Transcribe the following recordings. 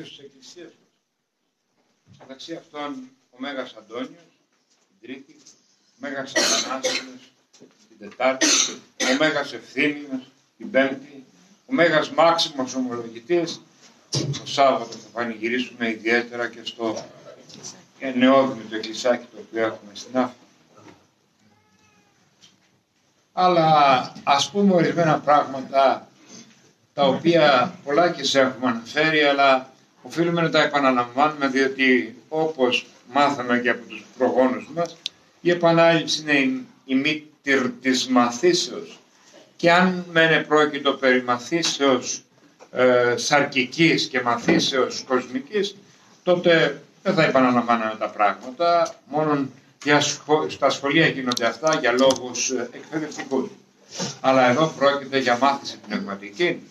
της Εκκλησίας μας. Μεταξύ αυτών ο Μέγας Αντώνιος την Τρίτη, ο Μέγας Αθανάσιος την Τετάρτη, ο Μέγας Ευθύμιος την Πέμπτη, ο Μέγας Μάξιμος Ομολογητής. Το Σάββατο θα πανηγυρίσουμε ιδιαίτερα και στο νεόδημο το εκκλησάκι το οποίο έχουμε στην Άφη. Αλλά ας πούμε ορισμένα πράγματα τα οποία πολλάκις έχουμε αναφέρει, αλλά οφείλουμε να τα επαναλαμβάνουμε, διότι όπως μάθαμε και από τους προγόνους μας, η επανάληψη είναι η μήτηρ της μαθήσεως. Και αν μεν πρόκειτο περί μαθήσεως σαρκικής και μαθήσεως κοσμικής, τότε δεν θα επαναλαμβάναμε τα πράγματα, μόνο στα σχολεία γίνονται αυτά για λόγους εκπαιδευτικούς. Αλλά εδώ πρόκειται για μάθηση πνευματική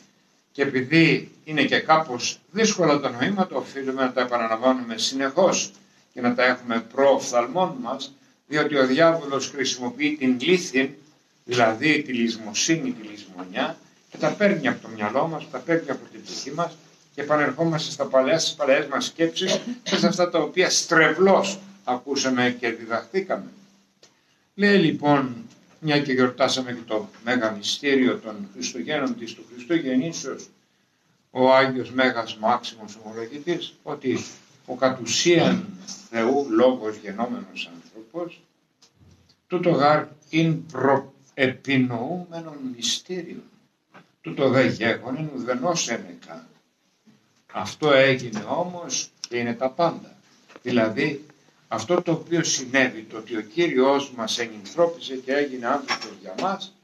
και επειδή είναι και κάπως δύσκολα τα νοήματα, οφείλουμε να τα επαναλαμβάνουμε συνεχώς και να τα έχουμε προοφθαλμών μας, διότι ο διάβολος χρησιμοποιεί την λύθη, δηλαδή τη λησμοσύνη, τη λησμονιά, και τα παίρνει από το μυαλό μας, τα παίρνει από την ψυχή μας και επανερχόμαστε στις παλαιές μας σκέψεις και σε αυτά τα οποία στρεβλώς ακούσαμε και διδαχθήκαμε. Λέει λοιπόν, μια και γιορτάσαμε και το Μέγα Μυστήριο των Χριστουγέννων της του Χριστού Γεννήσεως, ο Άγιος Μέγας Μάξιμος Ομολογητής, ότι ο κατ' ουσίαν Θεού λόγος γενόμενος άνθρωπος, τούτο γάρ ειν προεπινοούμενον μυστήριον, τούτο δε γέγονεν ουδενός ένεκα. Αυτό έγινε όμως και είναι τα πάντα. Δηλαδή αυτό το οποίο συνέβη, το ότι ο Κύριος μας ενυνθρώπισε και έγινε άνθρωπος για μας,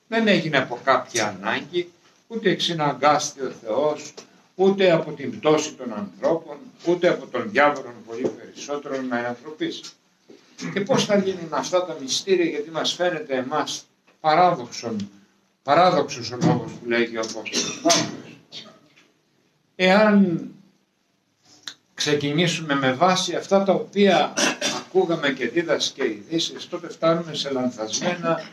δεν έγινε από κάποια ανάγκη, ούτε εξυναγκάστη ο Θεός, ούτε από την πτώση των ανθρώπων, ούτε από τον διάβολο πολύ περισσότερο να ενανθρωπίσει. Και πώς θα γίνουν αυτά τα μυστήρια, γιατί μας φαίνεται εμάς παράδοξος ο λόγος που λέγει ο Απόστολος Παύλος. Εάν ξεκινήσουμε με βάση αυτά τα οποία ακούγαμε και δίδασκε ειδήσεις, τότε φτάνουμε σε λανθασμένα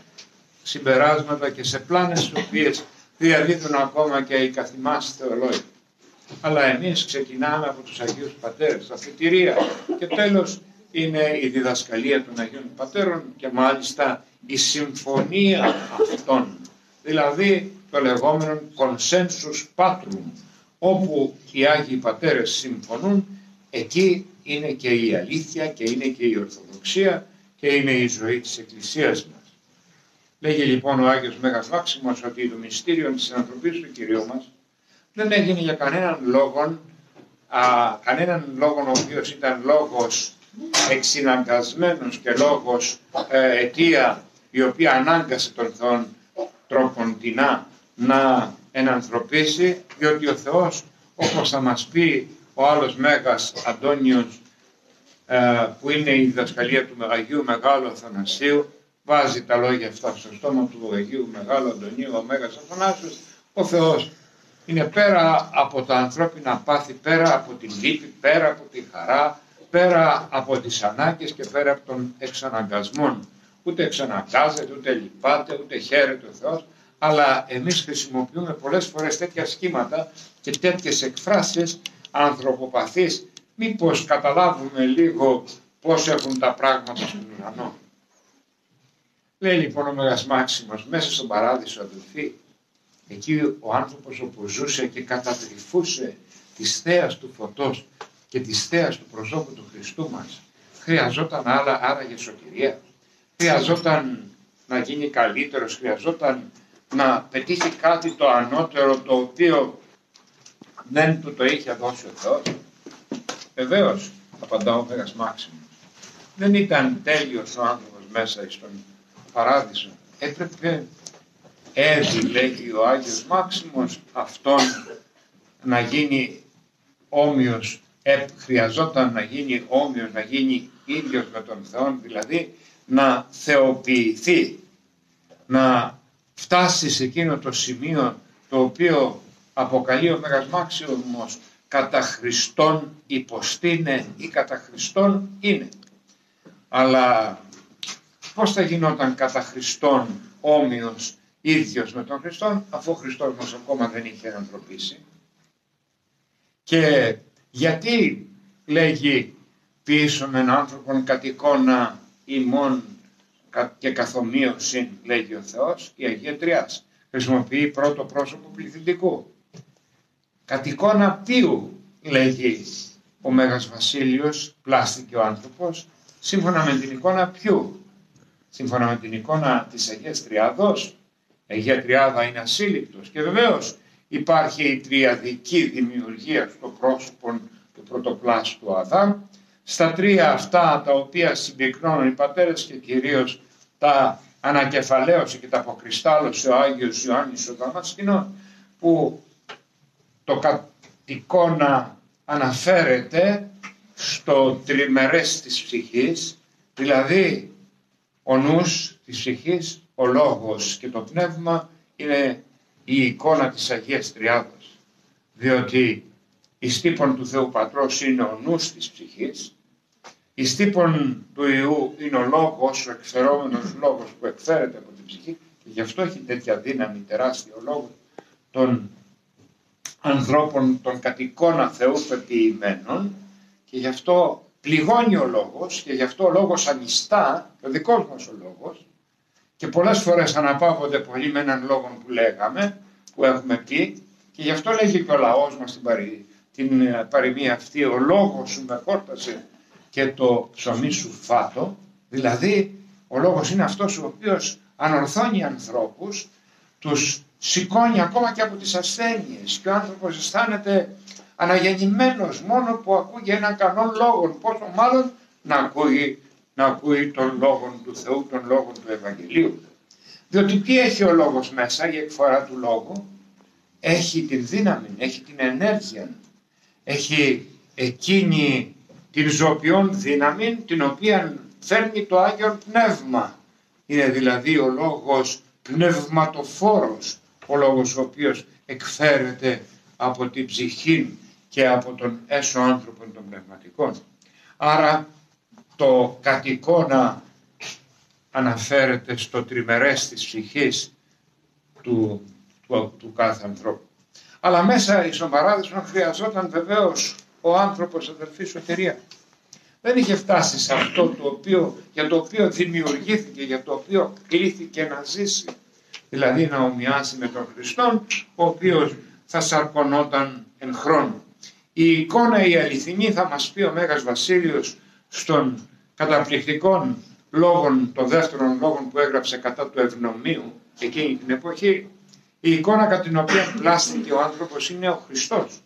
συμπεράσματα και σε πλάνες τις οποίες διαδίδουν ακόμα και οι καθημάς θεολόγοι. Αλλά εμείς ξεκινάμε από τους Αγίους Πατέρες, τα θητηρία, και τέλος είναι η διδασκαλία των Αγίων Πατέρων και μάλιστα η συμφωνία αυτών, δηλαδή το λεγόμενο consensus patrum, όπου οι Άγιοι Πατέρες συμφωνούν, εκεί είναι και η αλήθεια και είναι και η Ορθοδοξία και είναι η ζωή της Εκκλησίας μας. Λέγει λοιπόν ο Άγιος Μέγας Μάξιμος ότι το μυστήριο της ανθρωπής του Κυρίου μας δεν έγινε για κανέναν λόγο ο οποίος ήταν λόγος εξυναγκασμένος και λόγος αιτία η οποία ανάγκασε τον Θεόν τροποντινά να ενανθρωπίσει, διότι ο Θεός, όπως θα μας πει ο άλλος Μέγας Αντώνιος, που είναι η διδασκαλία του Αγίου Μεγάλου Αθανασίου, βάζει τα λόγια αυτά στο στόμα του Αγίου Μεγάλου Αντωνίου, ο Μέγας Αθανάσιος. Ο Θεός είναι πέρα από τα ανθρώπινα πάθη, πέρα από την λύπη, πέρα από τη χαρά, πέρα από τις ανάγκες και πέρα από τον εξαναγκασμό. Ούτε εξαναγκάζεται, ούτε λυπάται, ούτε χαίρεται ο Θεός, αλλά εμείς χρησιμοποιούμε πολλές φορές τέτοια σχήματα και τέτοιες εκφράσεις ανθρωποπαθείς, μήπως καταλάβουμε λίγο πώς έχουν τα πράγματα στον ουρανό. Λέει λοιπόν ο Μέγας Μάξιμος, μέσα στον παράδεισο αδελφοί, εκεί ο άνθρωπος όπου ζούσε και κατατρυφούσε της θέας του φωτός και της θέας του προσώπου του Χριστού μας, χρειαζόταν άραγε σωτηρία, χρειαζόταν να γίνει καλύτερος, χρειαζόταν να πετύχει κάτι το ανώτερο το οποίο δεν του το είχε δώσει ο Θεός. Βεβαίως, απαντά ο Μέγας Μάξιμος, δεν ήταν τέλειος ο άνθρωπος μέσα στον παράδεισο. Έπρεπε, λέγει ο Άγιος Μάξιμος, αυτόν να γίνει όμοιος, χρειαζόταν να γίνει όμοιος, να γίνει ίδιος με τον Θεό, δηλαδή να θεοποιηθεί, να φτάσει σε εκείνο το σημείο το οποίο αποκαλεί ο Μέγας Μάξιμος κατά Χριστόν υποστήνε ή κατά Χριστόν είναι. Αλλά πώς θα γινόταν κατά Χριστόν όμοιος ίδιος με τον Χριστόν, αφού ο Χριστός μας ακόμα δεν είχε ανθρωπίσει. Και Γιατί λέγει ποιήσομεν άνθρωπον κατ' εικόνα ημών και καθομοίωση, λέγει ο Θεός, η Αγία Τριάς. Χρησιμοποιεί πρώτο πρόσωπο πληθυντικού. Κατ' εικόνα ποιου, λέγει ο Μέγας Βασίλειος, πλάστηκε ο άνθρωπος, σύμφωνα με την εικόνα ποιου? Σύμφωνα με την εικόνα της Αγίας Τριάδος. Η Αγία Τριάδα είναι ασύλληπτος και βεβαίως υπάρχει η τριαδική δημιουργία στο πρόσωπο του πρωτοπλάστου Αδάμ. Στα τρία αυτά τα οποία συμπυκνώνουν οι πατέρες και κυρίως τα ανακεφαλαίωσε και τα αποκριστάλλωσε ο Άγιος Ιωάννης ο Δαμασκηνός, που το κατ' εικόνα αναφέρεται στο τριμερές της ψυχής, δηλαδή ο νους της ψυχής, ο λόγος και το πνεύμα είναι η εικόνα της Αγίας Τριάδος, διότι εις τύπον του Θεού Πατρός είναι ο νους της ψυχής, εις τύπον του Υιού είναι ο λόγος, ο εκφερόμενος λόγος που εκφέρεται από την ψυχή, και γι' αυτό έχει τέτοια δύναμη τεράστια ο λόγος των ανθρώπων των κατ' εικόνα Θεού πεποιημένων, και γι' αυτό πληγώνει ο λόγος και γι' αυτό ο λόγος ανιστά, ο δικός μας ο λόγος, και πολλές φορές αναπαύονται πολύ με έναν λόγο που λέγαμε, που έχουμε πει, και γι' αυτό λέγει και ο λαός μας την παροιμία αυτή, ο λόγος σου με χόρτασε και το ψωμί σου φάτο, δηλαδή ο λόγος είναι αυτός ο οποίος ανορθώνει ανθρώπους, τους σηκώνει ακόμα και από τις ασθένειες, και ο άνθρωπος αισθάνεται αναγεννημένος μόνο που ακούει έναν κανόν λόγο, πόσο μάλλον να ακούει τον λόγο του Θεού, τον λόγο του Ευαγγελίου. Διότι τι έχει ο λόγος μέσα, η εκφορά του λόγου? Έχει την δύναμη, έχει την ενέργεια, έχει εκείνη την ζωπιόν δύναμη την οποία φέρνει το Άγιο Πνεύμα. Είναι δηλαδή ο λόγος πνευματοφόρος, ο λόγος ο οποίος εκφέρεται από την ψυχή και από τον έσω άνθρωπο των πνευματικών. Άρα το κατ' εικόνα αναφέρεται στο τριμερές της ψυχής του κάθε ανθρώπου. Αλλά μέσα εις τον παράδεισο χρειαζόταν βεβαίως ο άνθρωπος, αδελφοί, σωτηρία. Δεν είχε φτάσει σε αυτό για το οποίο δημιουργήθηκε, για το οποίο κλήθηκε να ζήσει. Δηλαδή να ομοιάσει με τον Χριστόν, ο οποίος θα σαρκωνόταν εν χρόνο. Η εικόνα η αληθινή, θα μας πει ο Μέγας Βασίλειος στον καταπληκτικών λόγων, των δεύτερων λόγων που έγραψε κατά του ευνομίου εκείνη την εποχή, η εικόνα κατά την οποία πλάστηκε ο άνθρωπος είναι ο Χριστός.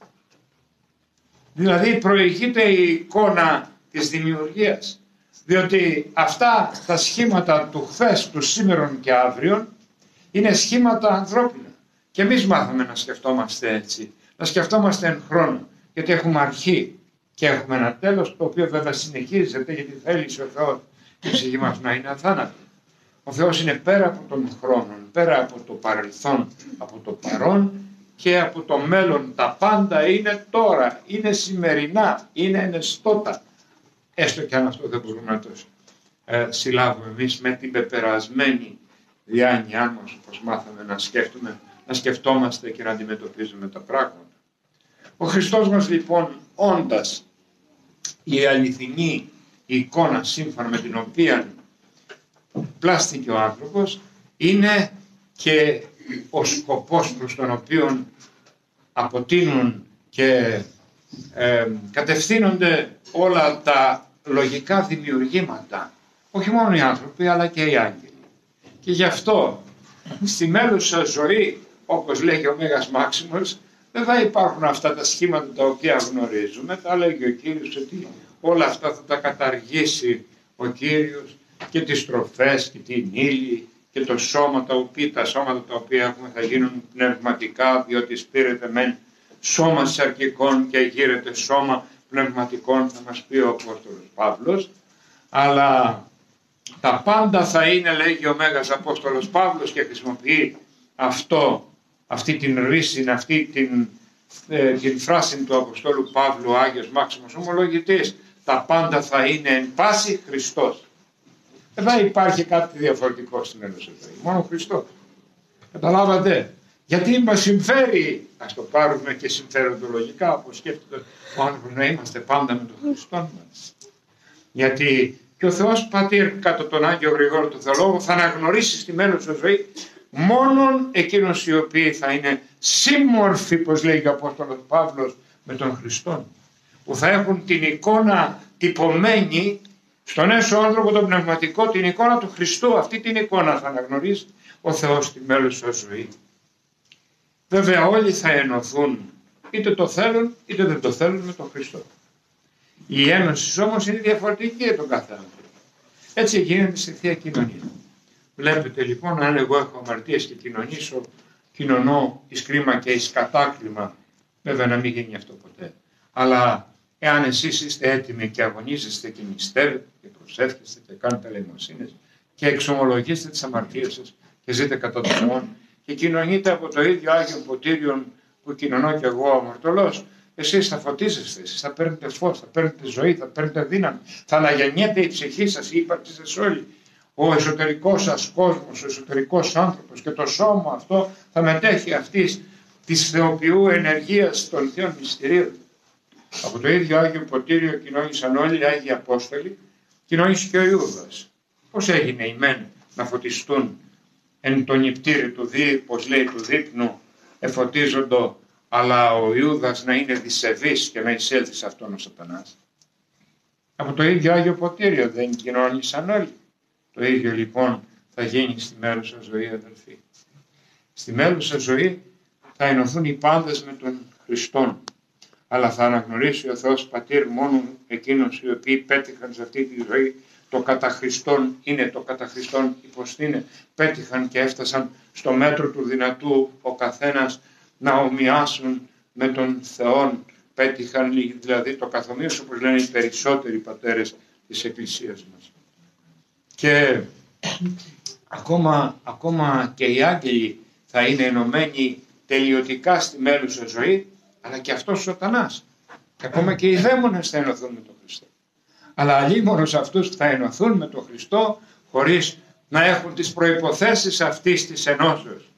Δηλαδή προηγείται η εικόνα της δημιουργίας, διότι αυτά τα σχήματα του χθες, του σήμερον και αύριον είναι σχήματα ανθρώπινα, και εμείς μάθαμε να σκεφτόμαστε έτσι, να σκεφτόμαστε εν χρόνο, γιατί έχουμε αρχή και έχουμε ένα τέλος, το οποίο βέβαια συνεχίζεται, γιατί θέλει ο Θεός η ψυχή μας να είναι αθάνατη. Ο Θεός είναι πέρα από τον χρόνο, πέρα από το παρελθόν, από το παρόν και από το μέλλον. Τα πάντα είναι τώρα, είναι σημερινά, είναι ενεστώτα. Έστω και αν αυτό δεν μπορούμε να το συλλάβουμε εμείς με την πεπερασμένη διάνοιά μας, όπως μάθαμε να σκεφτόμαστε και να αντιμετωπίζουμε τα πράγματα. Ο Χριστός μας λοιπόν, όντας η αληθινή εικόνα σύμφωνα με την οποία πλάστηκε ο άνθρωπος, είναι και ο σκοπός προς τον οποίο αποτείνουν και κατευθύνονται όλα τα λογικά δημιουργήματα, όχι μόνο οι άνθρωποι αλλά και οι άγγελοι. Και γι' αυτό στη μέλουσα ζωή, όπως λέγει ο Μέγας Μάξιμος, δεν θα υπάρχουν αυτά τα σχήματα τα οποία γνωρίζουμε. Τα λέγει ο Κύριος ότι όλα αυτά θα τα καταργήσει ο Κύριος, και τις τροφές και την ύλη και το σώμα, τα σώματα τα οποία έχουμε θα γίνουν πνευματικά, διότι σπείρεται μεν σώμα σαρκικών και γύρεται σώμα πνευματικών, θα μας πει ο Απόστολος Παύλος, αλλά τα πάντα θα είναι, λέγει ο Μέγας Απόστολος Παύλος, και χρησιμοποιεί αυτή την ρίση, αυτή την φράση του Αποστόλου Παύλου, ο Άγιος Μάξιμος Ομολογητής, τα πάντα θα είναι εν πάση Χριστός. Δεν θα υπάρχει κάτι διαφορετικό στην έλωση ζωή, μόνο Χριστός. Καταλάβατε. Γιατί μας συμφέρει, ας το πάρουμε και συμφεροντολογικά, όπως σκέφτεται ο άνθρωπος, να είμαστε πάντα με τον Χριστό μας. Γιατί και ο Θεός Πατήρ κάτω τον Άγιο Γρηγόριο του Θεολόγου θα αναγνωρίσει στη μέλουσα ζωή μόνον εκείνους οι οποίοι θα είναι σύμμορφοι, πως λέει ο Απόστολος Παύλος, με τον Χριστό, που θα έχουν την εικόνα τυπωμένη στον έσω άνθρωπο τον πνευματικό, την εικόνα του Χριστού. Αυτή την εικόνα θα αναγνωρίσει ο Θεός στη μέλουσα ζωή. Βέβαια όλοι θα ενωθούν, είτε το θέλουν είτε δεν το θέλουν, με τον Χριστό. Η ένωση όμως είναι διαφορετική για τον κάθε άνθρωπο. Έτσι γίνεται στη Θεία Κοινωνία. Βλέπετε λοιπόν, αν εγώ έχω αμαρτίες και κοινωνώ εις κρίμα και εις κατάκλημα, βέβαια να μην γίνει αυτό ποτέ. Αλλά εάν εσείς είστε έτοιμοι και αγωνίζεστε και νηστεύετε και προσεύχεστε και κάνετε ελεημοσύνες και εξομολογήσετε τις αμαρτίες σας και ζείτε κατά τον Θεό και κοινωνείτε από το ίδιο Άγιο Ποτήριον που κοινωνώ και εγώ αμαρτωλός, εσείς θα φωτίζεστε, εσείς θα παίρνετε φως, θα παίρνετε ζωή, θα παίρνετε δύναμη, θα αναγεννιέται η ψυχή σας, η ύπαρξη σας όλη. Ο εσωτερικός σας κόσμος, ο εσωτερικός άνθρωπος και το σώμα αυτό θα μετέχει αυτής της θεοποιού ενεργείας των Θείων Μυστηρίων. Από το ίδιο Άγιο Ποτήριο κοινώνησαν όλοι οι Άγιοι Απόστολοι, κοινώνησε και ο Ιούδας. Πώς έγινε οι μεν να φωτιστούν εν τον νηπτήρι του πως λέει του δείπνου εφωτίζοντο, αλλά ο Ιούδας να είναι δισεβής και να εισέλθει σε αυτόν ο Σατανάς. Από το ίδιο Άγιο Ποτήριο δεν κοινώνησαν όλοι. Το ίδιο λοιπόν θα γίνει στη μέλουσα ζωή, αδελφοί. Στη μέλουσα ζωή θα ενωθούν οι πάντες με τον Χριστόν, αλλά θα αναγνωρίσει ο Θεός Πατήρ μόνο εκείνους οι οποίοι πέτυχαν σε αυτή τη ζωή το κατά Χριστόν είναι, το κατά Χριστόν υποστήνε, πέτυχαν και έφτασαν στο μέτρο του δυνατού ο καθένας να ομοιάσουν με τον Θεόν, πέτυχαν δηλαδή το καθομοίως, όπως λένε οι περισσότεροι πατέρες της Εκκλησίας μας. Και ακόμα και οι άγγελοι θα είναι ενωμένοι τελειωτικά στη μέλουσα ζωή, αλλά και αυτός ο Σατανάς. Και ακόμα και οι δαίμονες θα ενωθούν με τον Χριστό. Αλλά αλλήμωνος αυτούς θα ενωθούν με τον Χριστό χωρίς να έχουν τις προϋποθέσεις αυτής της ενώσεως.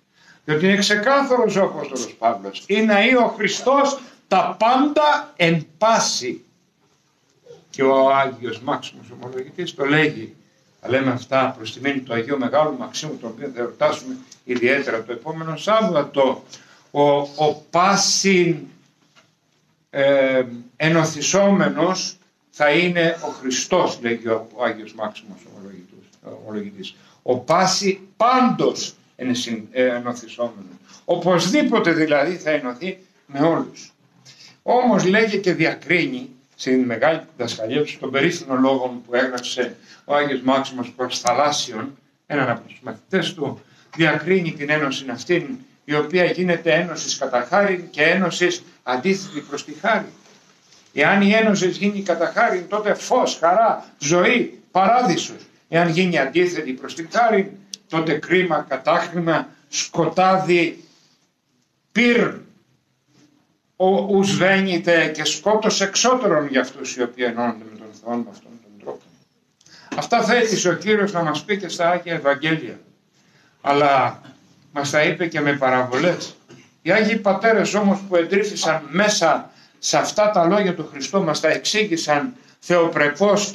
Διότι είναι ξεκάθαρος ο Απόστολος Παύλος. Είναι ή ο Χριστός τα πάντα εν πάση. Και ο Άγιος Μάξιμος Ομολογητής το λέγει. Θα λέμε αυτά προς τιμήν του Αγίου Μεγάλου Μαξίμου, τον οποίο θα εορτάσουμε ιδιαίτερα το επόμενο Σάββατο. Ο πάσιν ενωθισόμενος θα είναι ο Χριστός, λέγει ο Άγιος Μάξιμος Ομολογητής. Ο πάση πάντως ενωθισόμενος. Οπωσδήποτε δηλαδή θα ενωθεί με όλους. Όμως λέγει και διακρίνει στην μεγάλη διδασκαλία του, στον περίφημο λόγο που έγραψε ο Άγιος Μάξιμος προς Θαλάσσιον, έναν από τους μαθητές του, διακρίνει την ένωση αυτήν, η οποία γίνεται ένωση κατά χάριν και ένωση αντίθετη προς τη χάρη. Εάν η ένωση γίνει κατά χάριν, τότε φως, χαρά, ζωή, παράδεισος. Εάν γίνει αντίθετη προς τη χάριν, τότε κρίμα, κατάχριμα, σκοτάδι, πυρ, ους βαίνεται και σκότος εξώτερον για αυτούς οι οποίοι ενώνονται με τον Θεό με αυτόν τον τρόπο. Αυτά θέλησε ο Κύριος να μας πει και στα Άγια Ευαγγέλια. Αλλά μας τα είπε και με παραβολές. Οι Άγιοι Πατέρες όμως που εντρίφησαν μέσα σε αυτά τα λόγια του Χριστού μας τα εξήγησαν θεοπρεπώς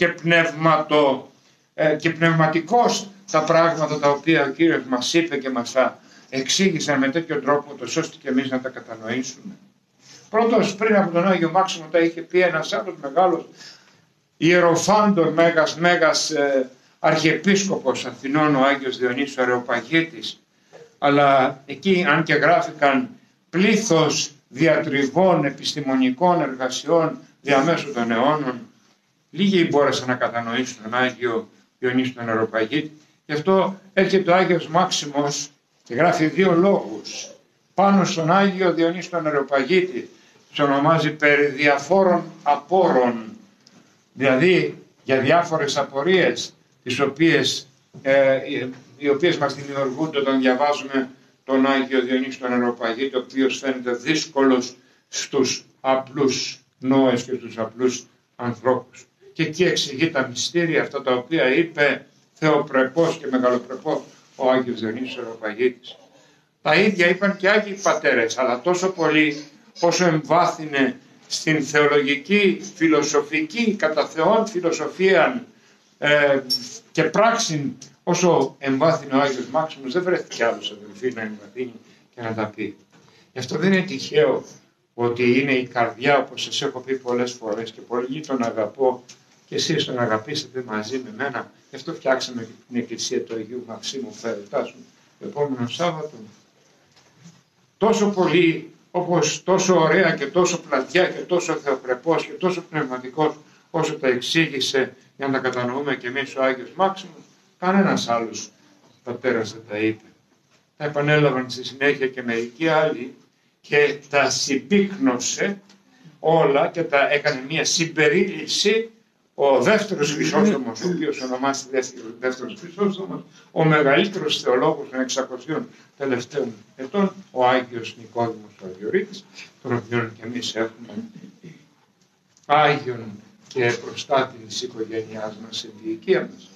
και πνευματικώς τα πράγματα τα οποία ο Κύριος μας είπε και μας τα εξήγησαν με τέτοιο τρόπο ώστε και εμείς να τα κατανοήσουμε. Πρώτος πριν από τον Άγιο Μάξιμο τα είχε πει ένας άλλος μεγάλος ιεροφάντορ, μέγας αρχιεπίσκοπος Αθηνών, ο Άγιος Διονύσιος Αρεοπαγίτης. Αλλά εκεί, αν και γράφηκαν πλήθος διατριβών επιστημονικών εργασιών διαμέσου των αιώνων, λίγοι μπόρεσαν να κατανοήσουν τον Άγιο Διονύσιο τον Αρεοπαγίτη. Γι' αυτό έρχεται ο Άγιος Μάξιμος και γράφει δύο λόγους πάνω στον Άγιο Διονύσιο τον Αρεοπαγίτη. Τους ονομάζει περί διαφόρων απόρων, δηλαδή για διάφορες απορίες οι οποίες μας δημιουργούνται όταν διαβάζουμε τον Άγιο Διονύσιο τον Αρεοπαγίτη, ο οποίος φαίνεται δύσκολος στους απλούς νόες και στους απλούς ανθρώπους. Και εκεί εξηγεί τα μυστήρια αυτά τα οποία είπε θεοπρεπώς και μεγαλοπρεπώς ο Άγιος Διονύσιος Αρεοπαγίτης. Τα ίδια είπαν και Άγιοι Πατέρες, αλλά τόσο πολύ όσο εμβάθυνε στην θεολογική, φιλοσοφική, κατά Θεόν φιλοσοφία και πράξη, όσο εμβάθυνε ο Άγιος Μάξιμος, δεν βρέθηκε άλλος αδελφοί να εμβαθύνει και να τα πει. Γι' αυτό δεν είναι τυχαίο ότι είναι η καρδιά, όπως σας έχω πει πολλές φορές, και πολύ τον αγαπώ και εσείς τον αγαπήσετε μαζί με μένα. Γι' αυτό φτιάξαμε την εκκλησία του Αγίου Μαξίμου που θα εορτάσουμε το επόμενο Σάββατο. Τόσο πολύ, όπως τόσο ωραία και τόσο πλατιά και τόσο θεοπρεπός και τόσο πνευματικός όσο τα εξήγησε για να τα κατανοούμε και εμείς ο Άγιος Μάξιμος, κανένας άλλος πατέρας δεν τα είπε. Τα επανέλαβαν στη συνέχεια και μερικοί άλλοι και τα συμπίκνωσε όλα και τα έκανε μια συμπερίληψη ο δεύτερος Χρυσόστομος, ο οποίος ονομάζεται δεύτερος Χρυσόστομος, ο μεγαλύτερος θεολόγος των 600 τελευταίων ετών, ο Άγιος Νικόδημος ο Αγιορείτης, τον οποίο και εμείς έχουμε Άγιον και προστάτη της οικογένειάς μας στην διοικία μας.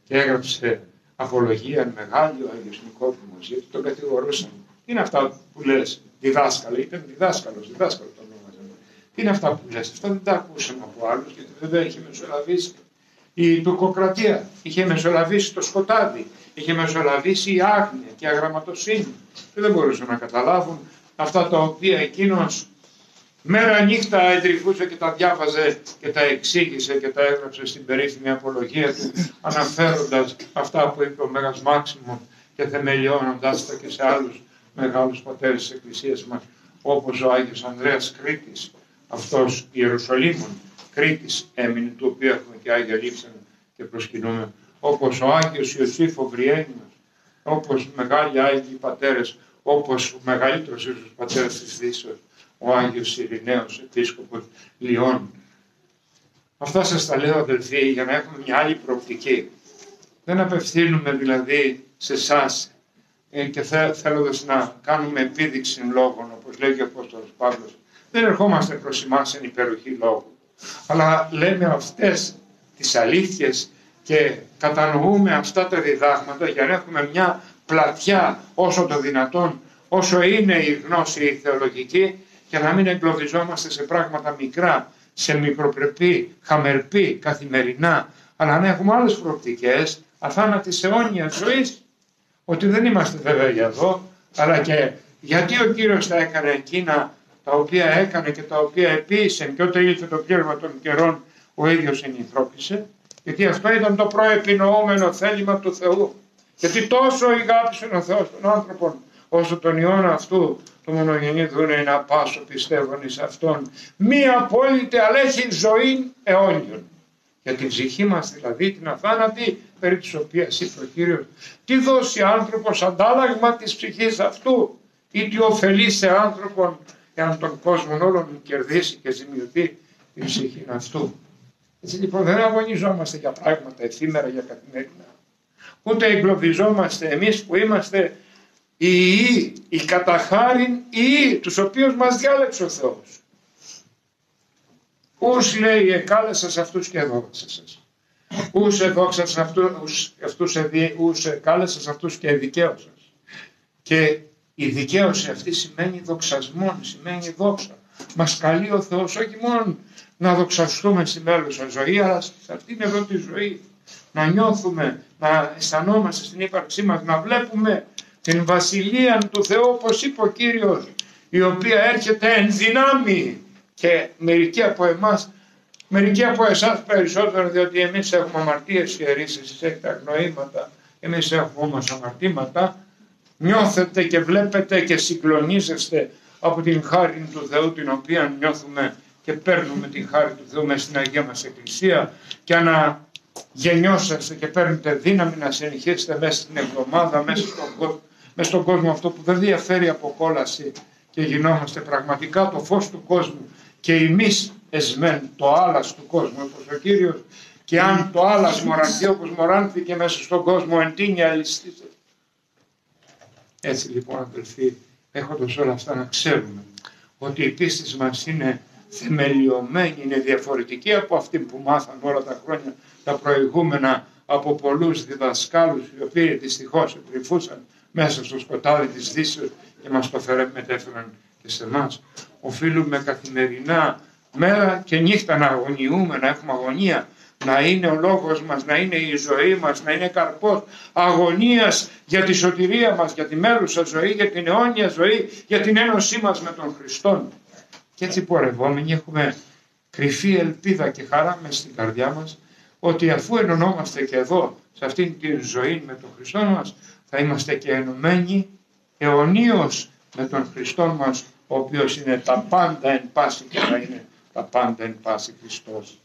Και έγραψε απολογία μεγάλη ο Άγιος Νικόδημος, γιατί τον κατηγορούσαν. Τι είναι αυτά που λες, διδάσκαλε, ήταν διδάσκαλος τον ονόμαζαν. Τι είναι αυτά που λες, αυτά δεν τα ακούσαμε από άλλους, γιατί βέβαια είχε μεσολαβήσει η τουρκοκρατία, είχε μεσολαβήσει το σκοτάδι, είχε μεσολαβήσει η άγνοια και η αγραμματοσύνη. Και δεν μπορούσαν να καταλάβουν αυτά τα οποία εκείνος μέρα νύχτα εντρυφούσε και τα διάβαζε και τα εξήγησε και τα έγραψε στην περίφημη απολογία του, αναφέροντας αυτά που είπε ο Μέγας Μάξιμος και θεμελιώνοντας τα και σε άλλους μεγάλους πατέρες της Εκκλησίας μας, όπως ο Άγιος Ανδρέας Κρήτης, αυτός Ιερουσαλήμων Κρήτης έμεινε, του οποίου έχουμε και Άγια Λείψανα και προσκυνούμε, όπως ο Άγιος Ιωσήφ ο Βριένιος, όπως μεγάλοι Άγιοι πατέρες, όπως ο μεγαλύτερος ίσως πατέρας της Δύσεως, ο Άγιος Ειρηναίος Επίσκοπος Λιών. Αυτά σας τα λέω αδελφοί για να έχουμε μια άλλη προοπτική. Δεν απευθύνουμε δηλαδή σε εσάς και θέλοντας να κάνουμε επίδειξη λόγων, όπως λέει και ο Απόστολος Παύλος. Δεν ερχόμαστε προς εμάς εν υπεροχή λόγου, αλλά λέμε αυτές τις αλήθειες και κατανοούμε αυτά τα διδάγματα για να έχουμε μια πλατιά όσο το δυνατόν, όσο είναι η γνώση η θεολογική, και να μην εγκλωβιζόμαστε σε πράγματα μικρά, σε μικροπρεπή, χαμερπή, καθημερινά, αλλά να έχουμε άλλες προοπτικές, αθάνατης αιώνιας ζωής, ότι δεν είμαστε βέβαια για εδώ, αλλά και γιατί ο Κύριος τα έκανε εκείνα τα οποία έκανε και τα οποία επίησε, και όταν ήλθε το πλήρωμα των καιρών ο ίδιος ενηθρώπησε, γιατί αυτό ήταν το προεπινοούμενο θέλημα του Θεού. Γιατί τόσο αγάπησε ο Θεός τον άνθρωπον, όσο τον Υιόν αυτού, το μονογενή δούνε να πάσω πιστεύων εις αυτόν, μη απόλυτη αλλά έχει ζωή αιώνιον. Για την ψυχή μας δηλαδή την αθάνατη, περί της οποίας είπε ο Κύριος, τι δώσει άνθρωπος αντάλλαγμα της ψυχής αυτού, ή τι ωφελεί σε άνθρωπον εάν τον κόσμο όλον κερδίσει και ζημιωθεί την ψυχή αυτού. Έτσι λοιπόν δεν αγωνιζόμαστε για πράγματα εφήμερα, για καθημερινά. Ούτε εγκλωβιζόμαστε εμείς που είμαστε οι καταχάριν οι τους οποίους μας διάλεξε ο Θεός. Ους λέει εκάλεσα σε αυτούς και εδόξα σας. Ους εδόξα σε ους εκάλεσα σε αυτούς και εδικαίωσα. Και η δικαίωση αυτή σημαίνει δοξασμόν, σημαίνει δόξα. Μας καλεί ο Θεός όχι μόνο να δοξαστούμε στη μέλουσα ζωή, αλλά σε αυτήν εδώ τη ζωή να νιώθουμε, να αισθανόμαστε στην ύπαρξή μας, να βλέπουμε την βασιλεία του Θεού, όπως είπε ο Κύριος, η οποία έρχεται εν δυνάμει. Και μερικοί από εμάς, μερικοί από εσάς περισσότερο, διότι εμείς έχουμε αμαρτίες ιερείς, εσείς έχετε αγνοήματα, εμείς έχουμε όμως αμαρτήματα, νιώθετε και βλέπετε και συγκλονίζεστε από την χάρη του Θεού, την οποία νιώθουμε και παίρνουμε την χάρη του Θεού μέσα στην Αγία μας Εκκλησία, και να γεννιόσαστε και παίρνετε δύναμη να συνεχίσετε μέσα στην εβδομάδα, μέσα στον κόσμο αυτό που δεν διαφέρει από κόλαση, και γινόμαστε πραγματικά το φως του κόσμου και εμείς εσμέν το άλας του κόσμου, όπως ο Κύριος, και αν το άλας μορανθεί όπως μοράνθηκε μέσα στον κόσμο, εν τίνια αλυστείτε. Έτσι λοιπόν αδελφοί, έχοντας όλα αυτά να ξέρουμε ότι η πίστη μας είναι θεμελιωμένη, είναι διαφορετική από αυτή που μάθαμε όλα τα χρόνια τα προηγούμενα από πολλούς διδασκάλους, οι οποίοι δυστυχώς εντρυφούσαν μέσα στο σκοτάδι της Δύσεως και μας το μετέφεραν και σε εμάς. Οφείλουμε καθημερινά, μέρα και νύχτα να αγωνιούμε, να έχουμε αγωνία, να είναι ο λόγος μας, να είναι η ζωή μας, να είναι καρπός αγωνίας για τη σωτηρία μας, για τη μέλουσα ζωή, για την αιώνια ζωή, για την ένωσή μας με τον Χριστόν. Και έτσι πορευόμενοι έχουμε κρυφή ελπίδα και χαρά μες στην καρδιά μας, ότι αφού ενωνόμαστε και εδώ, σε αυτήν την ζωή με τον Χριστό μας, θα είμαστε και ενωμένοι αιωνίως με τον Χριστό μας, ο οποίος είναι τα πάντα εν πάση και θα είναι τα πάντα εν πάση Χριστός.